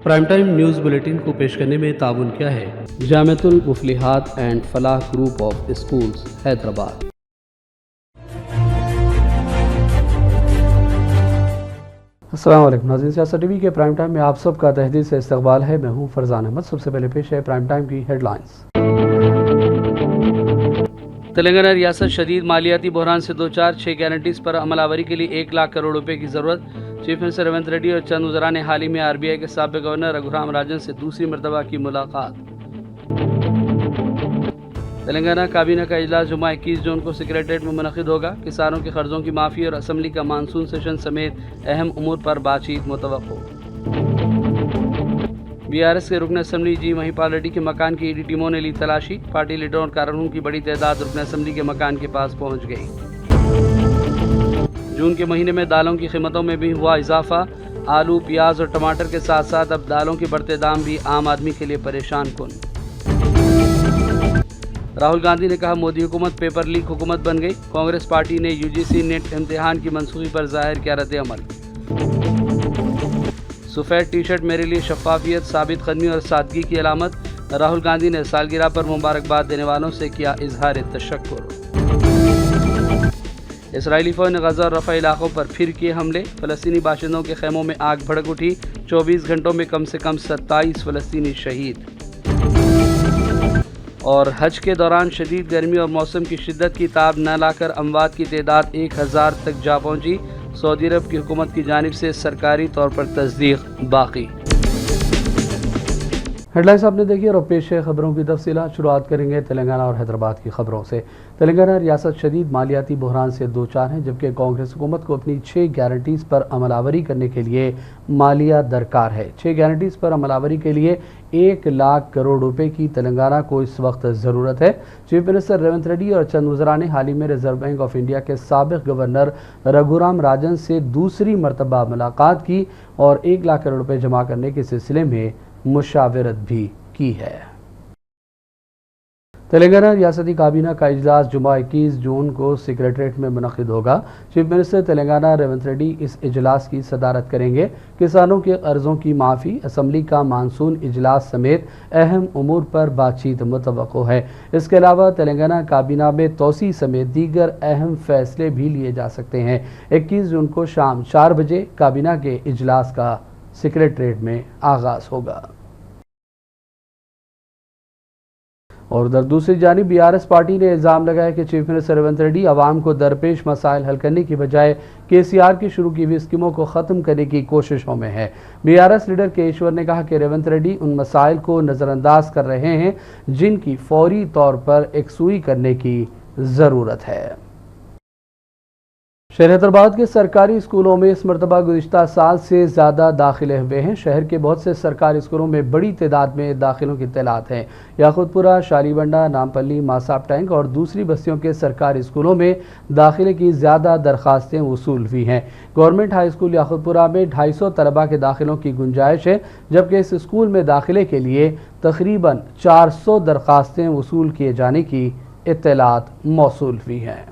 Prime time news bulletin को पेश करने में ताउन क्या है। Jamiatul Muflihat and Falah group of schools Hyderabad. अस्सलाम वालेकुम नाज़रीन, सियासत टीवी के प्राइम टाइम में आप सबका तहदील से इस्तकबाल है। मैं हूं फरजान अहमद। सबसे पहले पेश है प्राइम टाइम की हेडलाइंस। तेलंगाना रियासत शदीद मालियाती बहरान से दो चार 6 गारंटीज पर अमलावरी के लिए 1 लाख करोड़ रुपए की जरूरत। चीफ मिनिस्टर रेवंत रेड्डी और चंद वज़रा ने हाल ही में आरबीआई के साबिक़ गवर्नर रघुराम राजन से दूसरी मरतबा की मुलाकात। तेलंगाना काबीना का इजलास जुमा 21 जून को सेक्रेटरीट में मुनक़िद होगा। किसानों के कर्जों की माफ़ी और असम्बली का मानसून सेशन समेत अहम उमूर पर बातचीत मुतवक्को। बीआरएस के रुकन असम्बली जी महिपाल रेड्डी के मकान की ईडी टीमों ने ली तलाशी। पार्टी लीडरों और कारकुनों की बड़ी तादाद रुकन असम्बली के मकान के पास पहुंच गई। जून के महीने में दालों की कीमतों में भी हुआ इजाफा। आलू, प्याज और टमाटर के साथ साथ अब दालों के बढ़ते दाम भी आम आदमी के लिए परेशान कुन। राहुल गांधी ने कहा मोदी हुकूमत पेपर लीक हुकूमत बन गई। कांग्रेस पार्टी ने यूजीसी नेट इम्तिहान की मनसूखी पर जाहिर किया रद्द अमल। सफ़ेद टी शर्ट मेरे लिए शफाफियत, साबित कदमी और सादगी की अलामत। राहुल गांधी ने सालगिरह पर मुबारकबाद देने वालों से किया इजहार तशक्कुर। इसराइली फौज ने गजा और रफ़ा इलाकों पर फिर किए हमले। फ़लस्तीनी बाशिंदों के खेमों में आग भड़क उठी। 24 घंटों में कम से कम 27 फ़लस्तीनी शहीद। और हज के दौरान शदीद गर्मी और मौसम की शिद्दत की ताब न लाकर अमवात की तादाद 1000 तक जा पहुंची। सऊदी अरब की हुकूमत की जानिब से सरकारी तौर पर तस्दीक बाकी। हेडलाइंस आपने देखी और अब पेश है खबरों की तफसीलात। शुरुआत करेंगे तेलंगाना और हैदराबाद की खबरों से। तेलंगाना रियासत शदीद मालियाती बहरान से दो चार है, जबकि कांग्रेस हुकूमत को अपनी 6 गारंटीज़ पर अमलावरी करने के लिए मालिया दरकार है। 6 गारंटीज़ पर अमलावरी के लिए 1 लाख करोड़ रुपए की तेलंगाना को इस वक्त ज़रूरत है। चीफ मिनिस्टर रेवंत रेड्डी और चंद वज़रा ने हाल ही में रिजर्व बैंक ऑफ इंडिया के साबिक़ गवर्नर रघुराम राजन से दूसरी मरतबा मुलाकात की और 1 लाख करोड़ रुपए जमा करने के सिलसिले में मुशावरत भी की है। तेलंगाना रियासती काबीना का इजलास जुमा 21 जून को सेक्रेटरीट में मुनक़िद होगा। चीफ मिनिस्टर तेलंगाना रेवंत रेड्डी इस इजलास की सदारत करेंगे। किसानों के कर्जों की माफ़ी, असम्बली का मानसून इजलास समेत अहम उमूर पर बातचीत मुतवक्को है। इसके अलावा तेलंगाना काबीना में तोसी समेत दीगर अहम फैसले भी लिए जा सकते हैं। 21 जून को शाम 4 बजे काबीना के इजलास का सेक्रेटरीट में आगाज़ होगा। और उधर दूसरी जानिब बीआरएस पार्टी ने इल्ज़ाम लगाया कि चीफ मिनिस्टर रेवंत रेड्डी अवाम को दरपेश मसाइल हल करने की बजाय केसीआर की शुरू की हुई स्कीमों को ख़त्म करने की कोशिशों में है। बीआरएस लीडर केशवर ने कहा कि रेवंत रेड्डी उन मसाइल को नज़रअंदाज कर रहे हैं जिनकी फौरी तौर पर एकसूई करने की ज़रूरत है। शहर हैदराबाद के सरकारी स्कूलों में इस मरतबा गुज़िश्ता साल से ज़्यादा दाखिले हुए हैं। शहर के बहुत से सरकारी स्कूलों में बड़ी तादाद में दाखिलों की इत्तलात हैं। याकूतपुरा, शालीबंडा, नामपल्ली, मासाब टैंक और दूसरी बस्तियों के सरकारी स्कूलों में दाखिले की ज़्यादा दरख्वास्तें वसूल हुई हैं। गवर्नमेंट हाई स्कूल याकूतपुरा में 250 तलबा के दाखिलों की गुंजाइश है, जबकि इस स्कूल में दाखिले के लिए तकरीबन 400 दरख्वास्तें वसूल किए जाने की इत्तलात मौसूल हुई हैं।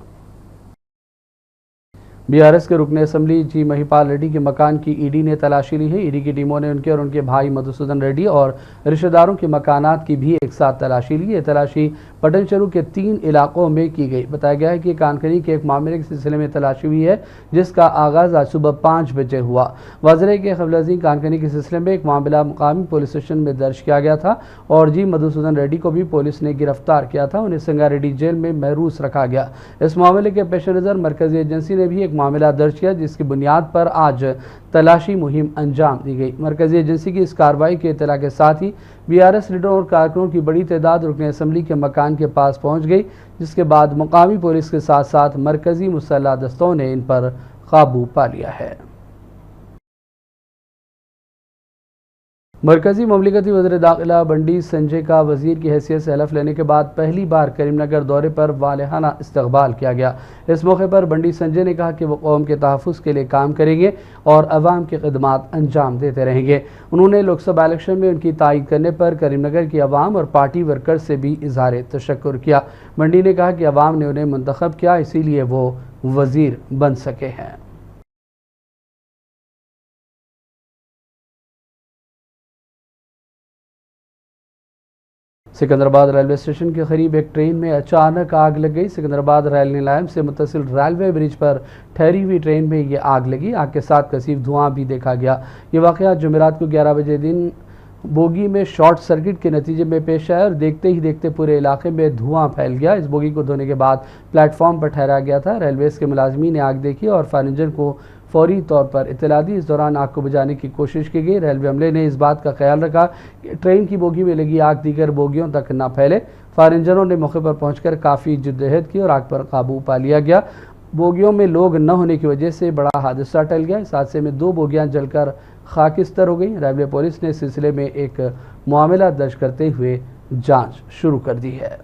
बीआरएस के रुकन असम्बली जी महिपाल रेड्डी के मकान की ईडी ने तलाशी ली है। ईडी की टीमों ने उनके और उनके भाई मधुसूदन रेड्डी और रिश्तेदारों के मकानात की भी एक साथ तलाशी ली। ये तलाशी पटनचेरू के 3 इलाकों में की गई। बताया गया है कि कानकनी के एक मामले के सिलसिले में तलाशी हुई है, जिसका आगाज़ आज सुबह 5 बजे हुआ। वाज़रे के खबरजी कानकनी के सिलसिले में एक मामला मुकामी पुलिस स्टेशन में दर्ज किया गया था और जी मधुसूदन रेड्डी को भी पुलिस ने गिरफ्तार किया था। उन्हें संगारेड्डी जेल में महरूस रखा गया। इस मामले के पेश नज़र मरकज़ी एजेंसी ने भी एक मामला दर्ज किया, जिसकी बुनियाद पर आज तलाशी मुहिम अंजाम दी गई। मरकजी एजेंसी की इस कार्रवाई के इत्तला के साथ ही बीआरएस लीडरों और कारकुनों की बड़ी तादाद रुकन असम्बली के मकान के पास पहुंच गई, जिसके बाद मुकामी पुलिस के साथ साथ मरकजी मुसल्लह दस्तों ने इन पर काबू पा लिया है। मरकजी ममलिकती वज़ीर दाखिला बंडी संजय का वज़ीर की हैसियत से हलफ लेने के बाद पहली बार करीमनगर दौरे पर वालेहाना इस्तकबाल किया गया। इस मौके पर बंडी संजय ने कहा कि वो कौम के तहफ़्फ़ुज़ के लिए काम करेंगे और अवाम की खिदमत अंजाम देते रहेंगे। उन्होंने लोकसभा इलेक्शन में उनकी तायीद करने पर करीमनगर की अवाम और पार्टी वर्कर्स से भी इज़हार तशक्कुर किया। बंडी ने कहा कि अवाम ने उन्हें मुंतखब किया, इसीलिए वो वज़ीर बन सके हैं। सिकंदराबाद रेलवे स्टेशन के करीब एक ट्रेन में अचानक आग लग गई। सिकंदराबाद रेलवे लाइन से मुत्तसिल रेलवे ब्रिज पर ठहरी हुई ट्रेन में ये आग लगी। आग के साथ कसीफ धुआं भी देखा गया। ये वाक़या जुमेरात को 11 बजे दिन बोगी में शॉर्ट सर्किट के नतीजे में पेश आया और देखते ही देखते पूरे इलाके में धुआं फैल गया। इस बोगी को धोने के बाद प्लेटफॉर्म पर ठहराया गया था। रेलवेज के मुलाजमीन ने आग देखी और फायर इंजन को फौरी तौर पर इत्तला दी। इस दौरान आग को बुझाने की कोशिश की गई। रेलवे अमले ने इस बात का ख्याल रखा कि ट्रेन की बोगी में लगी आग दीगर बोगियों तक न फैले। फायर इंजनों ने मौके पर पहुंचकर काफ़ी जिद्दोजहद की और आग पर काबू पा लिया गया। बोगियों में लोग न होने की वजह से बड़ा हादसा टल गया। इस हादसे में 2 बोगियां जलकर खाकिस्तर हो गई। रेलवे पुलिस ने इस सिलसिले में एक मामला दर्ज करते हुए जांच शुरू कर दी है।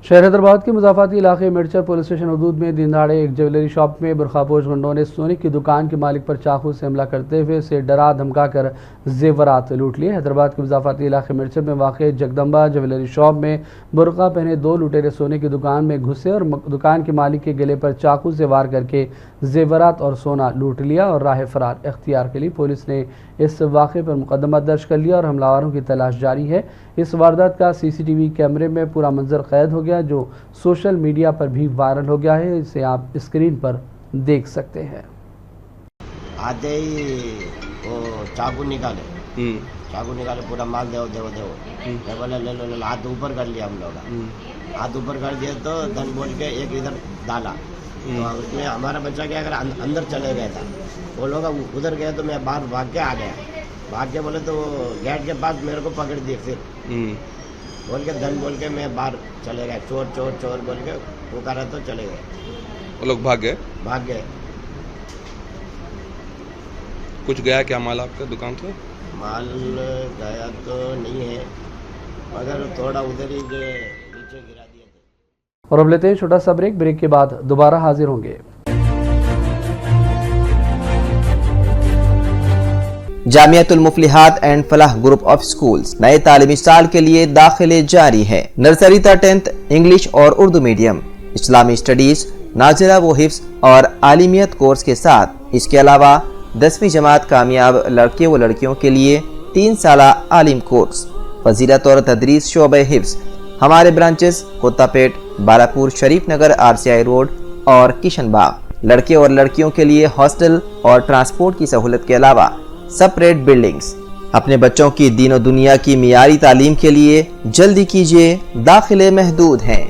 शहर हैदराबाद के मुजाफाती इलाके मिर्चर पुलिस स्टेशन हदूद में दिन दहाड़े एक ज्वेलरी शॉप में बुरखापोश गुंडों ने सोने की दुकान के मालिक पर चाकू से हमला करते हुए उसे डरा धमका कर जेवरात लूट लिए। हैदराबाद के मुजाफाती इलाके मिर्चर में वाक़ जगदम्बा ज्वेलरी शॉप में बुरखा पहने 2 लुटेरे सोने की दुकान में घुसे और दुकान के मालिक के गले पर चाकू से वार करके जेवरात और सोना लूट लिया और राह फरार इख्तियार के लिए पुलिस ने इस वाक़े पर मुकदमा दर्ज कर लिया और हमलावरों की तलाश जारी है। इस वारदात का CCTV कैमरे में पूरा मंजर कैद हो गया जो सोशल मीडिया पर भी वायरल हो गया है। इसे आप स्क्रीन पर देख सकते हैं। आते ही वो चाकू निकाले पूरा माल देव मैं बोला ले लो हाथ ऊपर कर लिया हम लोग। हाथ ऊपर कर दिया तो धन बोल के एक इधर डाला तो उसमें हमारा बच्चा क्या कर अंदर चले गया था। वो लोग उधर गए तो मैं बाहर भाग के आ गया। भाग के बोले तो गेट के पास मेरे को पकड़ दिए। फिर बोल के धन बोल के मैं बाहर चले गए। चोर चोर चोर बोल के पुकारा तो चले गए। वो लोग भाग गए। कुछ गया क्या माल आपके दुकान से? माल गया तो नहीं है मगर थोड़ा उधर ही नीचे गिरा दिया था। और अब लेते हैं छोटा सा ब्रेक के बाद दोबारा हाजिर होंगे। Jamiatul Muflihat and Falah group of schools नए तालीमी साल के लिए दाखिले जारी है। नर्सरी तक 10th इंग्लिश और उर्दू मीडियम, इस्लामी स्टडीज, नाजिरा व हिफ्स और आलिमियत कोर्स के साथ इसके अलावा 10वीं जमात कामयाब लड़के व लड़कियों के लिए 3 साला आलिम कोर्स, फजीलत और तदरीस शोबे हिफ्स। हमारे ब्रांचेस कोत्तापेट, बालापुर, शरीफ नगर, RCI रोड और किशनबाग। लड़के और लड़कियों के लिए हॉस्टल और ट्रांसपोर्ट की सहूलत के अलावा सेपरेट बिल्डिंग्स। अपने बच्चों की दीन दुनिया की मियारी तालीम के लिए जल्दी कीजिए, दाखिले महदूद हैं।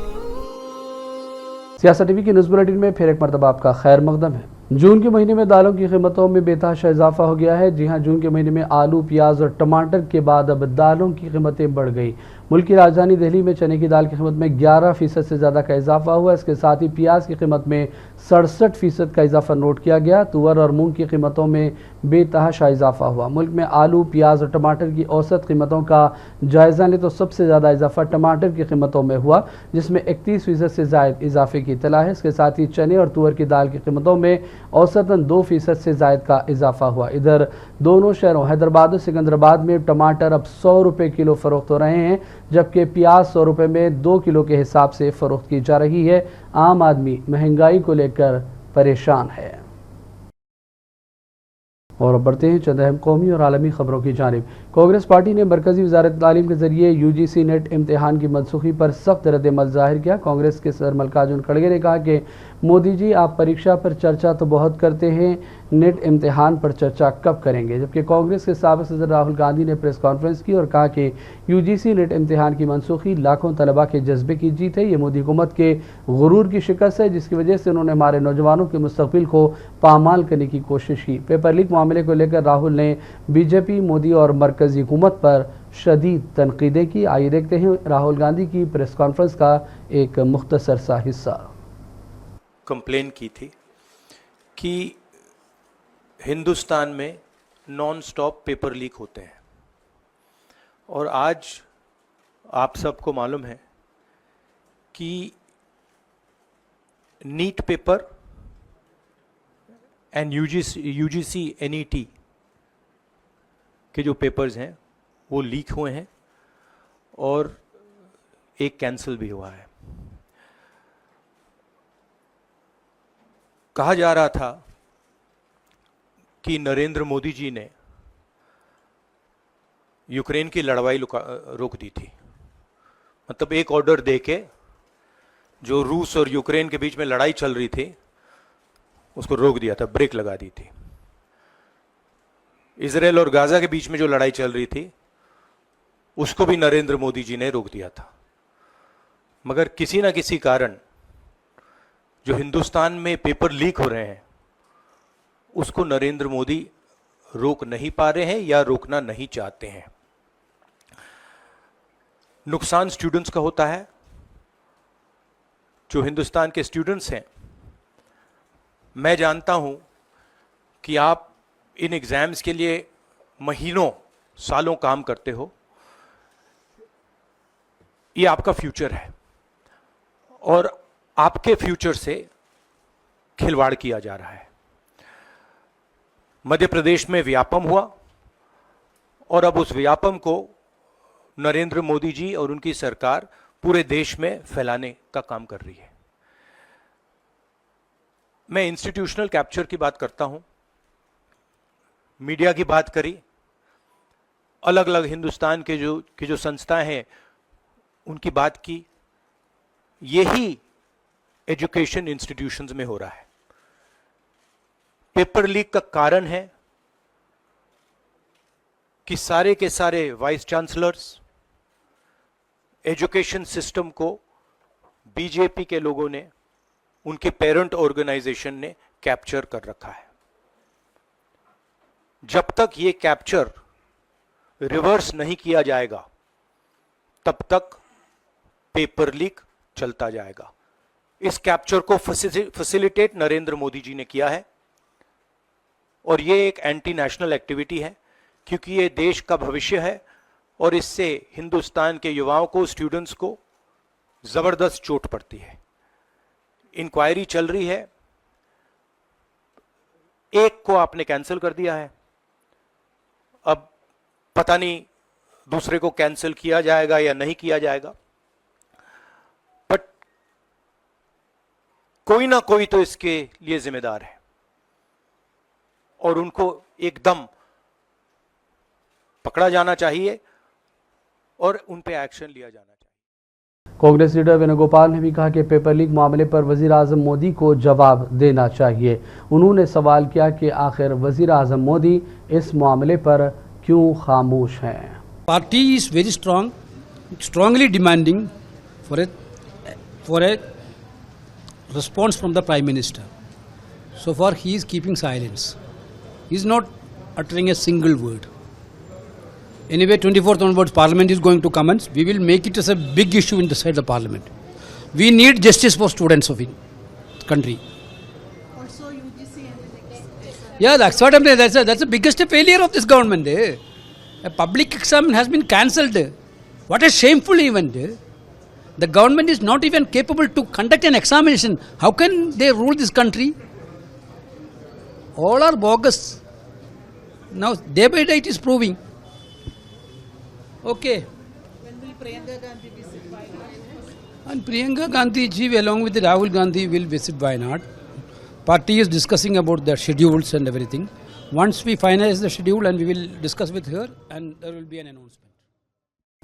सियासत TV की न्यूज़ बुलेटिन में फिर एक मरतबा आपका खैर मकदम है। जून के महीने में दालों की कीमतों में बेतहाशा इजाफा हो गया है। जी हां, जून के महीने में आलू, प्याज और टमाटर के बाद अब दालों की कीमतें बढ़ गई। मुल्क की राजधानी दिल्ली में चने की दाल की कीमत में 11% से ज़्यादा का इजाफा हुआ। इसके साथ ही प्याज की कीमत में 67% का इजाफा नोट किया गया। तुअर और मूंग की कीमतों में बेतहाशा इजाफा हुआ। मुल्क में आलू, प्याज और टमाटर की औसत कीमतों का जायज़ा लें तो सबसे ज़्यादा इजाफा टमाटर की कीमतों में हुआ जिसमें 31% से ज़ायद इजाफे की इत्तला है। इसके साथ ही चने और तुअर की दाल की कीमतों में औसतन 2% से ज़ायद का इजाफा हुआ। इधर दोनों शहरों हैदराबाद और सिकंदराबाद में टमाटर अब 100 रुपये किलो फ़रोख्त हो रहे हैं जबकि प्याज 100 रुपये में 2 किलो के हिसाब से फ़रोख्त की जा रही है। आम आदमी महंगाई को लेकर परेशान है। और अब बढ़ते हैं चंद अहम कौमी और आलमी खबरों की जानिब। कांग्रेस पार्टी ने मरकज़ी वज़ारत तालीम के ज़रिए UGC नेट इम्तहान की मनसूखी पर सख्त रद्द-ए-अमल ज़ाहिर किया। कांग्रेस के सदर मल्लिकार्जुन खड़गे ने कहा कि मोदी जी आप परीक्षा पर चर्चा तो बहुत करते हैं, नेट इम्तहान पर चर्चा कब करेंगे। जबकि कांग्रेस के साबिक़ सदर राहुल गांधी ने प्रेस कॉन्फ्रेंस की और कहा कि UGC नेट इम्तहान की मनसूखी लाखों तलबा के जज्बे की जीत है। ये मोदी हुकूमत के गुरूर की शिकस्त है जिसकी वजह से उन्होंने हमारे नौजवानों के मुस्तकबिल को पामाल करने की कोशिश की। पेपर लीक मामले को लेकर राहुल ने BJP, मोदी और मरकज़ी हुकूमत पर शदीद तनकीदें की। आइए देखते हैं राहुल गांधी की प्रेस कॉन्फ्रेंस का एक मुख्तसर सा हिस्सा। कंप्लेन की थी कि हिंदुस्तान में नॉन स्टॉप पेपर लीक होते हैं और आज आप सबको मालूम है कि NEET paper and UGC NET के जो पेपर्स हैं वो लीक हुए हैं और एक कैंसिल भी हुआ है। कहा जा रहा था कि नरेंद्र मोदी जी ने यूक्रेन की लड़ाई रोक दी थी। मतलब एक ऑर्डर देके जो रूस और यूक्रेन के बीच में लड़ाई चल रही थी उसको रोक दिया था, ब्रेक लगा दी थी। इजराइल और गाजा के बीच में जो लड़ाई चल रही थी उसको भी नरेंद्र मोदी जी ने रोक दिया था। मगर किसी ना किसी कारण जो हिंदुस्तान में पेपर लीक हो रहे हैं उसको नरेंद्र मोदी रोक नहीं पा रहे हैं या रोकना नहीं चाहते हैं। नुकसान स्टूडेंट्स का होता है। जो हिंदुस्तान के स्टूडेंट्स हैं, मैं जानता हूं कि आप इन एग्जाम्स के लिए महीनों सालों काम करते हो। ये आपका फ्यूचर है और आपके फ्यूचर से खिलवाड़ किया जा रहा है। मध्य प्रदेश में व्यापम हुआ और अब उस व्यापम को नरेंद्र मोदी जी और उनकी सरकार पूरे देश में फैलाने का काम कर रही है। मैं इंस्टीट्यूशनल कैप्चर की बात करता हूं, मीडिया की बात करी, अलग अलग हिंदुस्तान के जो संस्थाएं हैं उनकी बात की। यही एजुकेशन इंस्टीट्यूशंस में हो रहा है। पेपर लीक का कारण है कि सारे के सारे वाइस चांसलर्स, एजुकेशन सिस्टम को बीजेपी के लोगों ने, उनके पेरेंट ऑर्गेनाइजेशन ने कैप्चर कर रखा है। जब तक ये कैप्चर रिवर्स नहीं किया जाएगा तब तक पेपर लीक चलता जाएगा। इस कैप्चर को फैसिलिटेट नरेंद्र मोदी जी ने किया है और ये एक एंटी नेशनल एक्टिविटी है, क्योंकि ये देश का भविष्य है और इससे हिंदुस्तान के युवाओं को, स्टूडेंट्स को जबरदस्त चोट पड़ती है। इंक्वायरी चल रही है, एक को आपने कैंसिल कर दिया है, अब पता नहीं दूसरे को कैंसिल किया जाएगा या नहीं किया जाएगा, बट कोई ना कोई तो इसके लिए जिम्मेदार है और उनको एकदम पकड़ा जाना चाहिए और उन पे एक्शन लिया जाना चाहिए। कांग्रेस लीडर वेणुगोपाल ने भी कहा कि पेपर लीक मामले पर वजीर आजम मोदी को जवाब देना चाहिए। उन्होंने सवाल किया कि आखिर वजीर आजम मोदी इस मामले पर क्यों खामोश हैं। Party is very strongly demanding for a response from the Prime Minister. So far he is keeping silence. He is not uttering a single word. Anyway, 24th onwards Parliament is going to commence. We will make it as a big issue inside the Parliament. We need justice for students of the country. Also UGC and Yeah, that's what I'm saying. That's the biggest failure of this government. A public exam has been cancelled. What a shameful event. The government is not even capable to conduct an examination. How can they rule this country? All are bogus. Now, day by day it is proving. Okay. when will Priyanka Gandhi visit Wayanad? And Priyanka Gandhi ji along with Rahul Gandhi will visit Wayanad. Party is discussing about their schedules and everything. Once we finalize the schedule and we will discuss with her and there will be an announcement.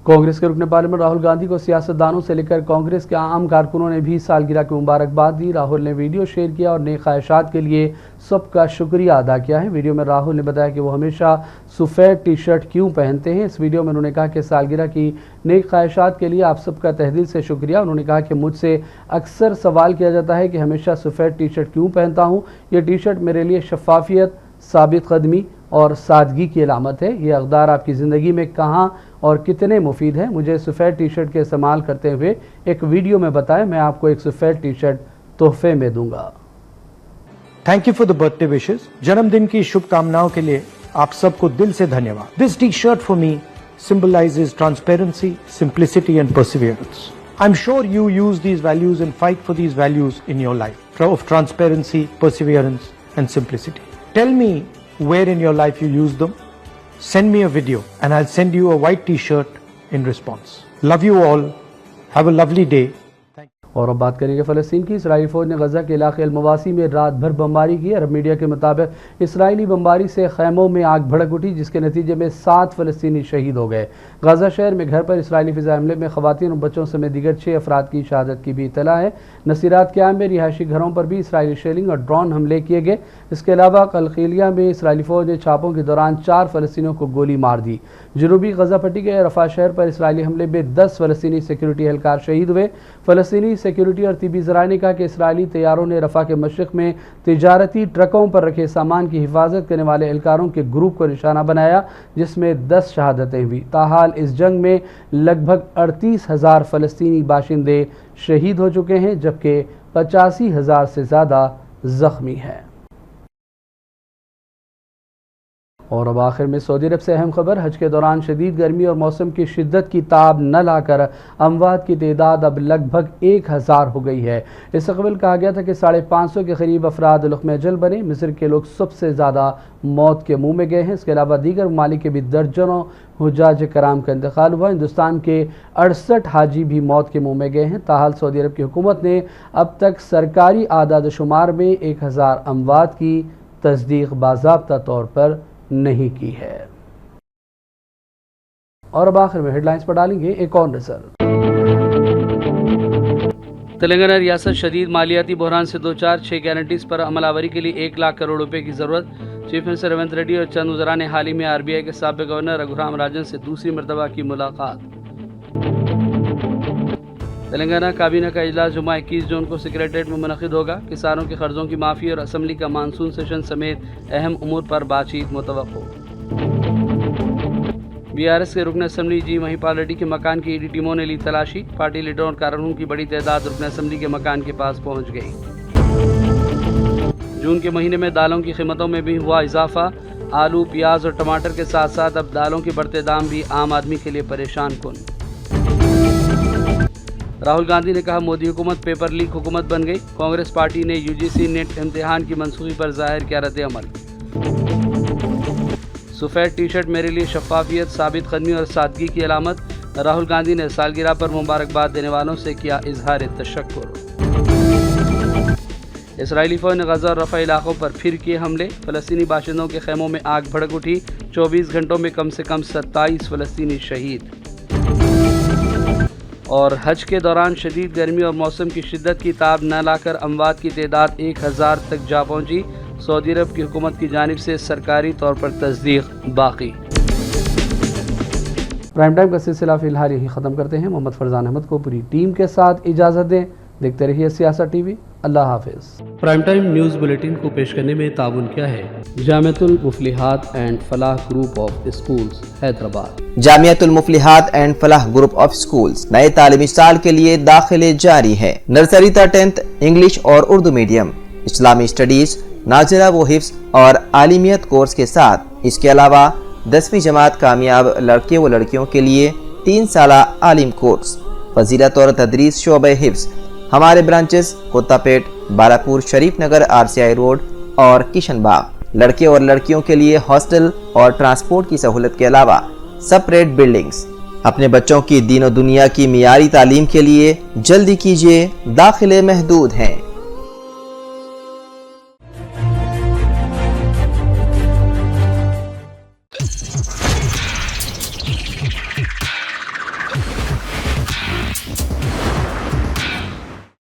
Congress के रुकने parliament Rahul Gandhi को सियासतदानों से लेकर कांग्रेस के आम कारकुनों ने भी सालगिरह की मुबारकबाद दी। राहुल ने वीडियो शेयर किया और नेक ख्वाहिशात के लिए सबका शुक्रिया अदा किया है। वीडियो में राहुल ने बताया कि वो हमेशा सफ़ेद टी शर्ट क्यों पहनते हैं। इस वीडियो में उन्होंने कहा कि सालगिरह की नेक ख्वाहिशात के लिए आप सबका तहे से शुक्रिया। उन्होंने कहा कि मुझसे अक्सर सवाल किया जाता है कि हमेशा सफ़ेद टी शर्ट क्यों पहनता हूँ। ये टी शर्ट मेरे लिए शफाफियत, साबित कदमी और सादगी की अलामत है। ये अक़दार आपकी ज़िंदगी में कहाँ और कितने मुफीद हैं, मुझे सफ़ेद टी शर्ट के इस्तेमाल करते हुए एक वीडियो में बताएं। मैं आपको एक सफ़ेद टी शर्ट तोहफे में दूंगा। Thank you for the birthday wishes. जन्मदिन की शुभकामनाओं के लिए आप सबको दिल से धन्यवाद। This T shirt for me symbolizes transparency, simplicity and perseverance. I'm sure you use these values and fight for these values in your life of transparency, perseverance and simplicity. Tell me where in your life you use them. Send me a video and I'll send you a white t-shirt in response. Love you all. Have a lovely day. और अब बात करेंगे फ़लस्तीन की। Israeli फ़ौज ने गज़ा के इलाके अल-मवासी में रात भर बमबारी की। अरब मीडिया के मुताबिक इसराइली बमबारी से खैमों में आग भड़क उठी, जिसके नतीजे में 7 फ़लस्तीनी शहीद हो गए। गज़ा शहर में घर पर इसराइली फ़िज़ा हमले में ख़वातीन और बच्चों समेत दीगर 6 अफराद की शहादत की भी इत्तला है। नसीरात कैम्प में रिहायशी घरों पर भी इसराइली शेलिंग और ड्रोन हमले किए गए। इसके अलावा कलकीलिया में इसराइली फ़ौज ने छापों के दौरान 4 फ़लस्तीनियों को गोली मार दी। जनूबी गज़ा पट्टी के रफ़ा शहर पर इसराइली हमले में 10 फ़लस्तीनी सिक्योरिटी एहलकार शहीद हुए। फ़लस्तीनी सिक्योरिटी और तिबी ज़राए ने कहा कि इसराइली तैयारों ने रफ़ा के मशरिक़ में तिजारती ट्रकों पर रखे सामान की हिफाजत करने वाले एहलकारों के ग्रुप को निशाना बनाया, जिसमें 10 शहादतें हुई। ताहाल इस जंग में लगभग 38,000 फ़लस्तीनी बाशिंदे शहीद हो चुके हैं, जबकि 85,000 से ज़्यादा ज़ख्मी हैं। और अब आखिर में सऊदी अरब से अहम खबर। हज के दौरान शदीद गर्मी और मौसम की शिद्दत की ताब न लाकर अमवात की तादाद अब लगभग 1000 हो गई है। इससे कबल कहा गया था कि 550 के करीब अफराद लुक़्मे अजल बने। मिस्र के लोग सबसे ज़्यादा मौत के मुँह में गए हैं। इसके अलावा दीगर ममालिक के भी दर्जनों हुज्जाज कराम का इंतकाल हुआ। हिंदुस्तान के 68 हाजी भी मौत के मुँह में गए हैं। ताहाल सऊदी अरब की हुकूमत ने अब तक सरकारी आदाद शुमार में 1000 अमवात की तस्दीक बाज़ाब्ता तौर पर नहीं की है। और अब आखिर में हेडलाइंस पर डालेंगे एक और नजर। तेलंगाना रियासत शदीद मालियाती बहरान से 6 गारंटीज पर अमलावरी के लिए 1 लाख करोड़ रुपए की जरूरत। चीफ मिनिस्टर रेवंत रेड्डी और चंद वज़रा ने हाल ही में आरबीआई के साबिक़ गवर्नर रघुराम राजन से दूसरी मरतबा की मुलाकात। तेलंगाना काबीना का इजलास जुमा 21 जून को सेक्रेटरीट में मुनक़िद होगा। किसानों के कर्जों की माफ़ी और असम्बली का मानसून सेशन समेत अहम उमूर पर बातचीत मुतवक्को। बीआरएस के रुकन असम्बली जी महिपाल रेड्डी के मकान की ईडी टीमों ने ली तलाशी। पार्टी लीडरों और कारकुनों की बड़ी तादाद रुकन असम्बली के मकान के पास पहुँच गई। जून के महीने में दालों की कीमतों में भी हुआ इजाफा। आलू, प्याज और टमाटर के साथ साथ अब दालों के बढ़ते दाम भी आम आदमी के लिए परेशान कुन। राहुल गांधी ने कहा मोदी हुकूमत पेपर लीक हुकूमत बन गई। कांग्रेस पार्टी ने यूजीसी नेट इम्तिहान की मनसूखी पर जाहिर किया रद्द अमल। सफ़ेद टी शर्ट मेरे लिए शफाफियत, साबित कदमी और सादगी की अलामत। राहुल गांधी ने सालगिरह पर मुबारकबाद देने वालों से किया इजहार तशक्कुर। इसराइली फ़ौज ने गज़ा और रफ़ा इलाकों पर फिर किए हमले। फ़लस्तीनी बाशिंदों के खैमों में आग भड़क उठी। 24 घंटों में कम से कम 27 फ़लस्तीनी शहीद। और हज के दौरान शदीद गर्मी और मौसम की शिद्दत की ताब न लाकर अमवात की तादाद 1000 तक जा पहुँची। सऊदी अरब की हुकूमत की जानिब से सरकारी तौर पर तस्दीक बाकी। प्राइम टाइम का सिलसिला फ़िलहाल यही ख़त्म करते हैं। मोहम्मद फरजान अहमद को पूरी टीम के साथ इजाज़त दें। देखते रहिए सियासत टीवी। अल्लाह हाफिज़। प्राइम टाइम न्यूज़ बुलेटिन को पेश करने में ताउन किया है Jamiatul Muflihat and Falah group of schools Hyderabad. Jamiatul Muflihat and Falah group of schools नए तालीमी साल के लिए दाखिले जारी है। नर्सरी था 10th इंग्लिश और उर्दू मीडियम, इस्लामी स्टडीज, नाज़िरा व हिफ्ज़ और आलिमियत कोर्स के साथ इसके अलावा 10वीं जमात कामयाब लड़के व लड़कियों के लिए 3 साला आलिम कोर्स, फजीलत और तदरीस शोबे हिफ्ज़। हमारे ब्रांचेस कोत्तापेट, बालापुर, शरीफ नगर, RCI रोड और किशनबाग। लड़के और लड़कियों के लिए हॉस्टल और ट्रांसपोर्ट की सहूलत के अलावा सेपरेट बिल्डिंग्स। अपने बच्चों की दीन और दुनिया की मियारी तालीम के लिए जल्दी कीजिए, दाखिले महदूद हैं।